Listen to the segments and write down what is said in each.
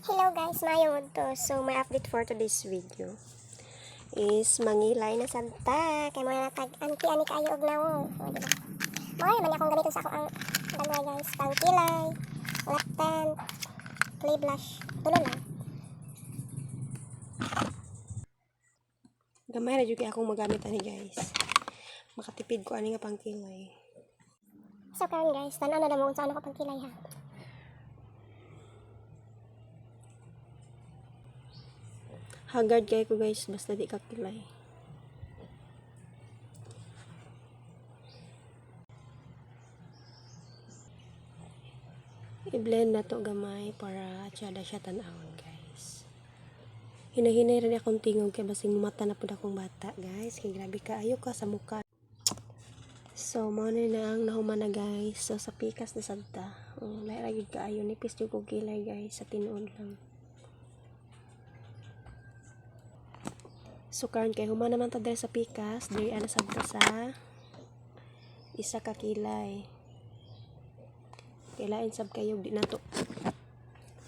Hello guys, mayong to. So my update for today's video is mangilay na santa kay mga natag anti ani kaayo og nawo. O diba? Moy man akong gamiton sa ako ang dalawa guys, pangkilay, left hand, clay blush. Tulo lang. Gamay ra jud kay akong magamit ani guys. Makatipid ko ani nga pangkilay. So karon guys, tan-aw na mo unsa ano ko pangkilay ha. Haggard kay ko guys, basta di ka kilay. I-blend na to gamay para tsada siya tanawon guys. Hinahinay rin akong tingog kay basing mata na pud akong bata guys. Kay grabe ka ayo ka sa mukha. So mo na ang nahuman na guys. So sa pikas na santa. Lahi ra gyud kaayo nipis jud ko kilay guys sa tinuod lang. So karon kay human naman ta diri sa pikas, diri ana sabta sa isa ka kilay. Kailain sab kayo di nato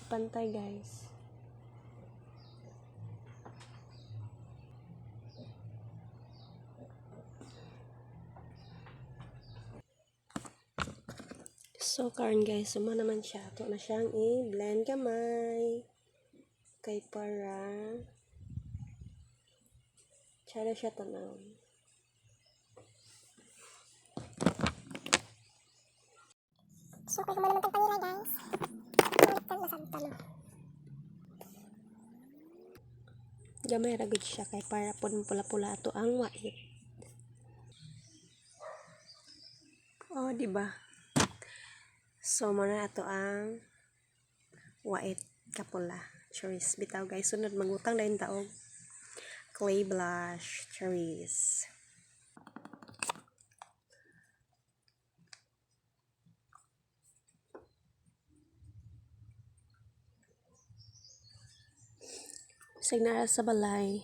pantay guys. So karon guys, suma naman siya. Ato na siyang i-blend gamay. Kay para tsada siya tanawon. So kay naman tang pangilay guys. Ulit kan nasanta no. Gamay ra gud siya kay para pud pula-pula ato ang wait. Oh, di ba? So mo na ato ang wait kapula. Cherries bitaw guys. Sunod magutang dayon taog clay blush cherries. Signara sa balay.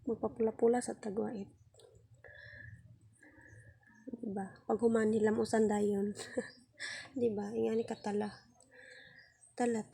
Magpapula-pula sa tagwait. Diba? Pag human hilam usan dayon. Diba? Ingani katala. Tala.